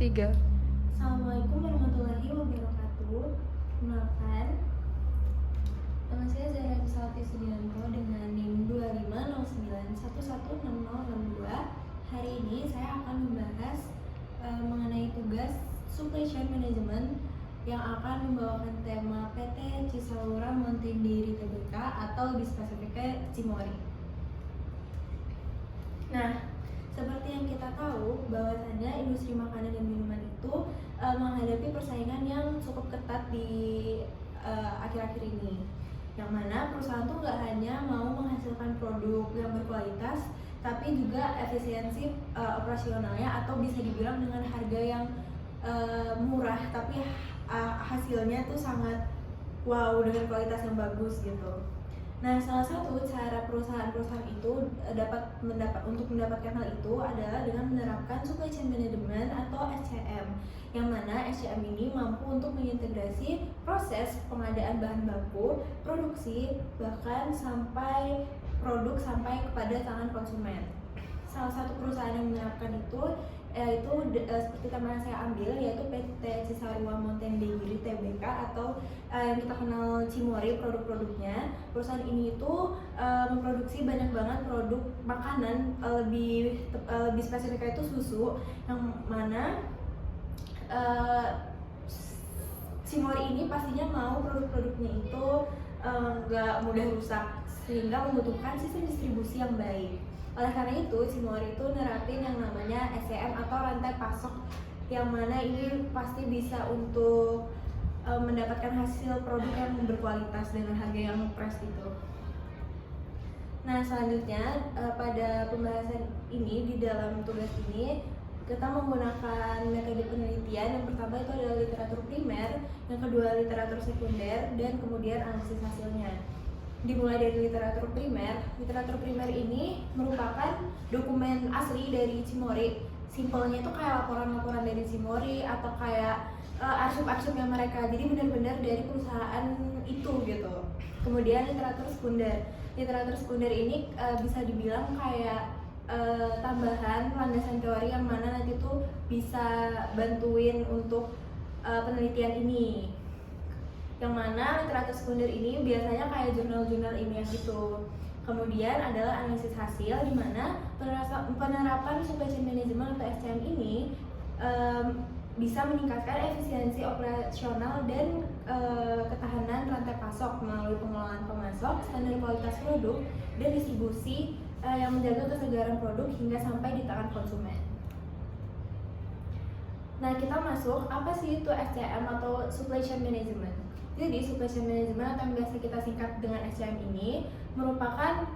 3. Assalamualaikum warahmatullahi wabarakatuh. Kenalkan, nama saya Zahra Rizalti Sudianto dengan NIM 2509116062. Hari ini saya akan membahas mengenai tugas Supply Chain Management yang akan membawakan tema PT Cisaura Mountain Dairy Tbk atau lebih spesifiknya Cimory. Nah, seperti yang kita tahu, bahwasannya industri makanan dan minuman itu menghadapi persaingan yang cukup ketat di akhir-akhir ini. Yang mana perusahaan tuh nggak hanya mau menghasilkan produk yang berkualitas, tapi juga efisiensi operasionalnya atau bisa dibilang dengan harga yang murah, tapi hasilnya tuh sangat wow dengan kualitas yang bagus gitu. Nah, salah satu cara perusahaan-perusahaan itu untuk mendapatkan hal itu adalah dengan menerapkan supply chain management atau SCM, yang mana SCM ini mampu untuk mengintegrasi proses pengadaan bahan baku, produksi, bahkan sampai produk sampai kepada tangan konsumen. Salah satu perusahaan yang menerapkan itu yaitu seperti tema yang saya ambil, yaitu PT Cisaura Mountain Dairy Tbk atau yang kita kenal Cimory produk-produknya. Perusahaan ini itu memproduksi banyak banget produk makanan, lebih spesifiknya itu susu, yang mana Cimory ini pastinya mau produk-produknya itu nggak mudah rusak, sehingga membutuhkan sistem distribusi yang baik. Oleh karena itu, Cimory itu nerapin yang namanya SCM atau rantai pasok, yang mana ini pasti bisa untuk mendapatkan hasil produk yang berkualitas dengan harga yang fresh itu. Nah, selanjutnya pada pembahasan ini, di dalam tugas ini kita menggunakan metode penelitian. Yang pertama itu adalah literatur primer, yang kedua literatur sekunder, dan kemudian analisis hasilnya. Dimulai dari literatur primer ini merupakan dokumen asli dari Cimory. Simpelnya itu kayak laporan-laporan dari Cimory atau kayak arsip-arsipnya mereka, jadi benar-benar dari perusahaan itu gitu. Kemudian literatur sekunder ini bisa dibilang kayak tambahan landasan teori yang mana nanti tuh bisa bantuin untuk penelitian ini. Yang mana literatur sekunder ini biasanya kayak jurnal-jurnal ilmiah gitu. Kemudian adalah analisis hasil, di mana penerapan supply chain management atau SCM ini bisa meningkatkan efisiensi operasional dan ketahanan rantai pasok melalui pengelolaan pemasok, standar kualitas produk, dan distribusi yang menjaga kesegaran produk hingga sampai di tangan konsumen. Nah, kita masuk, apa sih itu SCM atau supply chain management? Jadi, supply chain management atau yang biasa kita singkat dengan SCM ini merupakan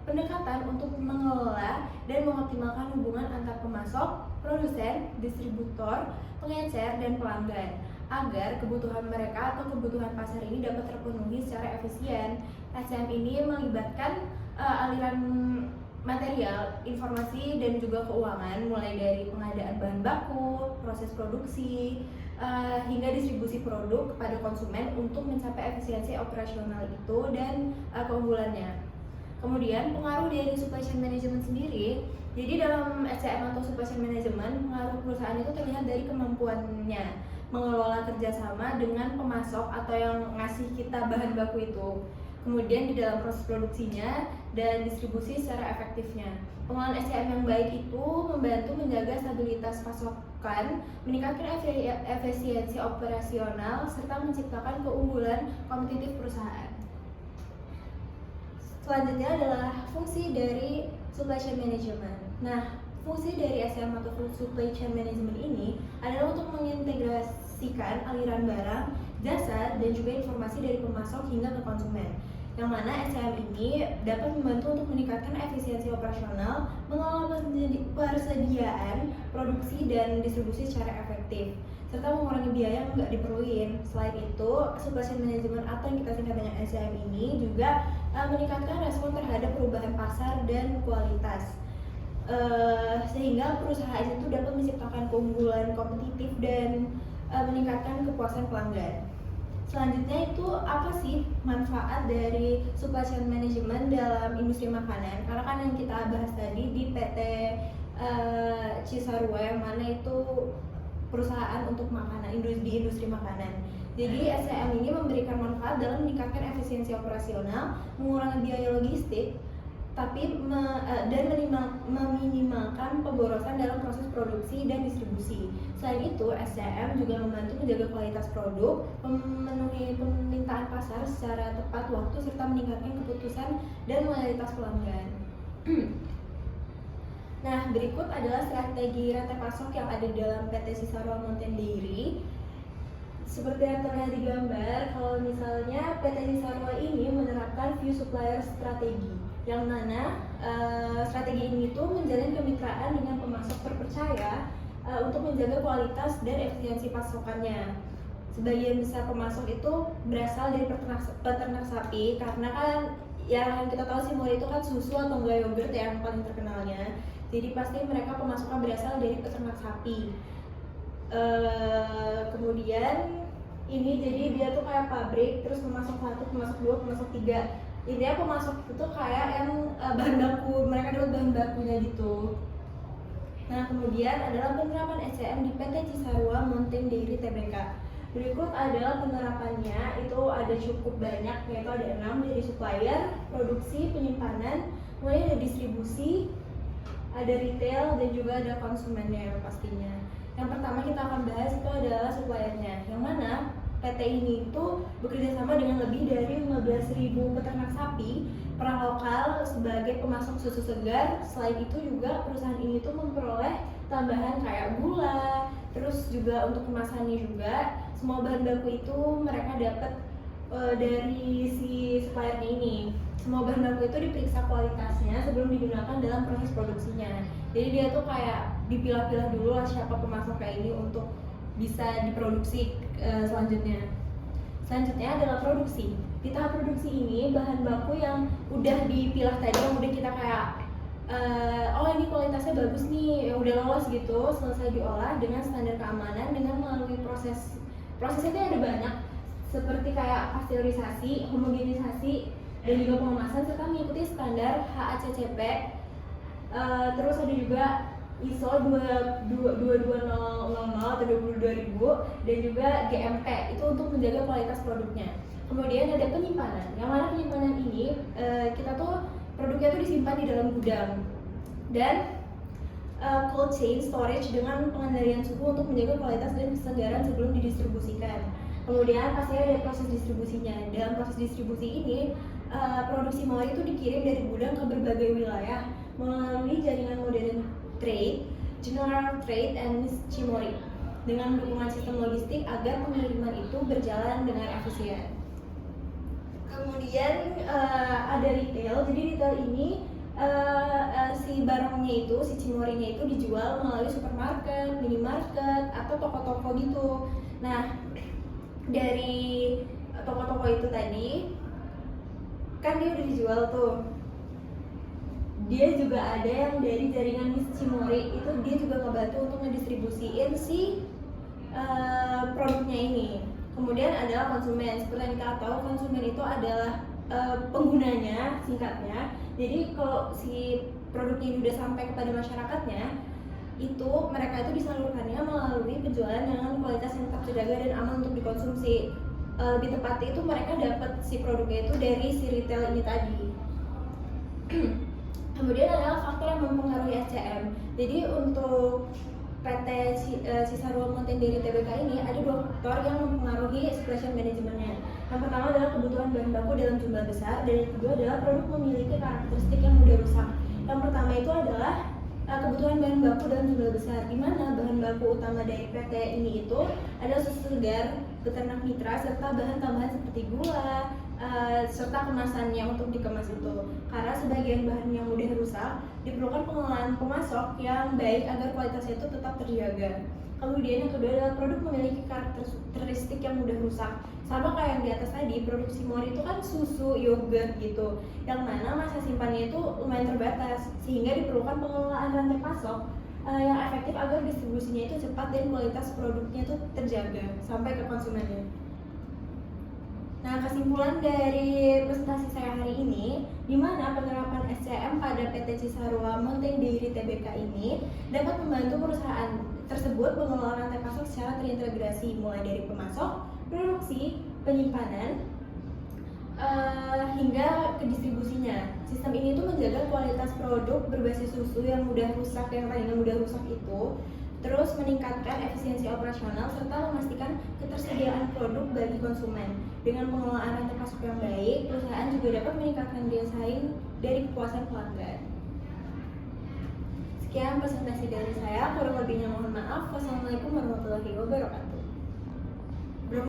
pendekatan untuk mengelola dan mengoptimalkan hubungan antar pemasok, produsen, distributor, pengecer, dan pelanggan agar kebutuhan mereka atau kebutuhan pasar ini dapat terpenuhi secara efisien. SCM ini melibatkan aliran material, informasi, dan juga keuangan, mulai dari pengadaan bahan baku, proses produksi, hingga distribusi produk kepada konsumen untuk mencapai efisiensi operasional itu dan keunggulannya. Kemudian pengaruh dari supply chain management sendiri, jadi dalam SCM atau supply chain management, pengaruh perusahaan itu terlihat dari kemampuannya mengelola kerjasama dengan pemasok atau yang ngasih kita bahan baku itu. Kemudian di dalam proses produksinya dan distribusi secara efektifnya. Pengelolaan SCM yang baik itu membantu menjaga stabilitas pasokan, meningkatkan efisiensi operasional, serta menciptakan keunggulan kompetitif perusahaan. Selanjutnya adalah fungsi dari supply chain management. Nah, fungsi dari SCM atau supply chain management ini adalah untuk mengintegrasikan aliran barang, jasa, dan juga informasi dari pemasok hingga ke konsumen. Yang mana SCM ini dapat membantu untuk meningkatkan efisiensi operasional, mengelola persediaan, produksi, dan distribusi secara efektif, serta mengurangi biaya yang nggak diperluin. Selain itu, supply chain management atau yang kita singkat dengan SCM ini juga meningkatkan respon terhadap perubahan pasar dan kualitas, sehingga perusahaan itu dapat menciptakan keunggulan kompetitif dan meningkatkan kepuasan pelanggan. Selanjutnya itu apa sih manfaat dari supply chain management dalam industri makanan? Karena kan yang kita bahas tadi di PT Cisaura, yang mana itu perusahaan untuk makanan di industri makanan. Jadi SCM ini memberikan manfaat dalam meningkatkan efisiensi operasional, mengurangi biaya logistik, dan meminimalkan pemborosan dalam proses produksi dan distribusi. Selain itu, SCM juga membantu menjaga kualitas produk, memenuhi permintaan pasar secara tepat waktu, serta meningkatkan keputusan dan loyalitas pelanggan. Nah, berikut adalah strategi rantai pasok yang ada di dalam PT Cisarua Mountain Dairy. Seperti yang terlihat di gambar, kalau misalnya PT Cisarua ini menerapkan view supplier strategi, yang mana strategi ini tuh menjalin kemitraan dengan pemasok terpercaya untuk menjaga kualitas dan efisiensi pasokannya. Sebagian besar pemasok itu berasal dari peternak sapi, karena kan yang kita tahu Cimory itu kan susu atau enggak yogurt yang paling terkenalnya. Jadi pasti mereka pemasoknya berasal dari peternak sapi. Kemudian ini jadi dia tuh kayak pabrik, terus pemasok 1, pemasok 2, pemasok 3. Intinya pemasok itu tuh kayak yang bahan baku, mereka dapat bahan bakunya gitu. Nah, kemudian adalah penerapan SCM di PT Cisarua Mountain Dairy Tbk. Berikut adalah penerapannya, itu ada cukup banyak, yaitu ada 6 dari supplier, produksi, penyimpanan, kemudian ada distribusi, ada retail, dan juga ada konsumennya pastinya. Yang pertama kita akan bahas itu adalah suppliernya, yang mana PT ini itu bekerja sama dengan lebih dari 15.000 peternak sapi, perah lokal sebagai pemasok susu segar. Selain itu juga perusahaan ini tuh memperoleh tambahan kayak gula, terus juga untuk kemasannya juga semua bahan baku itu mereka dapat dari si suppliernya ini. Semua bahan baku itu diperiksa kualitasnya sebelum digunakan dalam proses produksinya. Jadi dia tuh kayak dipilah-pilah dulu lah siapa pemasok kayak ini untuk bisa diproduksi selanjutnya. Selanjutnya adalah produksi. Di tahap produksi ini bahan baku yang udah dipilah tadi, yang udah kita kayak oh ini kualitasnya bagus nih, yang udah lolos gitu, selesai diolah dengan standar keamanan dengan melalui prosesnya itu ada banyak, seperti kayak pasteurisasi, homogenisasi, dan juga pengemasan serta mengikuti standar HACCP. Terus ada juga ISO 22000 atau 22000 dan juga GMP itu untuk menjaga kualitas produknya. Kemudian ada penyimpanan, yang mana penyimpanan ini kita tuh produknya tuh disimpan di dalam gudang, dan cold chain storage dengan pengendalian suhu untuk menjaga kualitas dan kesegaran sebelum didistribusikan. Kemudian pasti ada proses distribusinya. Dalam proses distribusi ini produksi Cimory itu dikirim dari gudang ke berbagai wilayah melalui jaringan modern trade, general trade, and Cimory dengan dukungan sistem logistik agar pengiriman itu berjalan dengan efisien. Kemudian ada retail. Jadi retail ini si barangnya itu, si Cimory-nya itu dijual melalui supermarket, minimarket, atau toko-toko gitu. Nah, dari toko-toko itu tadi kan dia udah dijual tuh. Dia juga ada yang dari jaringan Miss Cimory, itu dia juga ngebantu untuk ngedistribusiin si produknya ini. Kemudian adalah konsumen. Seperti yang kita tahu, konsumen itu adalah penggunanya, singkatnya. Jadi kalau si produknya ini udah sampai kepada masyarakatnya, itu mereka itu disalurkannya melalui penjualan dengan kualitas yang tetap terjaga dan aman untuk dikonsumsi. Lebih tepatnya itu mereka dapat si produknya itu dari si retail ini tadi. Kemudian adalah faktor yang mempengaruhi SCM. Jadi untuk PT Cisarua Mountain Dairy Tbk ini ada 2 faktor yang mempengaruhi supply chain manajemennya. Yang pertama adalah kebutuhan bahan baku dalam jumlah besar, dan yang kedua adalah produk memiliki karakteristik yang mudah rusak. Yang pertama itu adalah kebutuhan bahan baku dalam jumlah besar, di mana bahan baku utama dari PT ini itu adalah susu segar, peternak mitra, serta bahan tambahan seperti gula, serta kemasannya untuk dikemas itu. Karena sebagian bahan yang mudah rusak, diperlukan pengelolaan pemasok yang baik agar kualitasnya itu tetap terjaga. Kemudian yang kedua adalah produk memiliki karakteristik yang mudah rusak. Sama kayak yang di atas tadi, produk Cimory itu kan susu, yogurt gitu, yang mana masa simpannya itu lumayan terbatas, sehingga diperlukan pengelolaan rantai pasok yang efektif agar distribusinya itu cepat dan kualitas produknya itu terjaga sampai ke konsumennya. Nah, kesimpulan dari presentasi saya hari ini, di mana penerapan SCM pada PT Cisarua Mountain Dairy Tbk ini dapat membantu perusahaan tersebut mengelola rantai pasok secara terintegrasi, mulai dari pemasok, produksi, penyimpanan, hingga ke distribusinya. Sistem ini tuh menjaga kualitas produk berbasis susu yang mudah rusak, yang tadinya mudah rusak itu, terus meningkatkan efisiensi operasional serta memastikan ketersediaan produk bagi konsumen. Dengan pengelolaan rantai pasok yang baik, perusahaan juga dapat meningkatkan daya saing dari kepuasan pelanggan. Sekian presentasi dari saya, kurang lebihnya mohon maaf. Wassalamualaikum warahmatullahi wabarakatuh.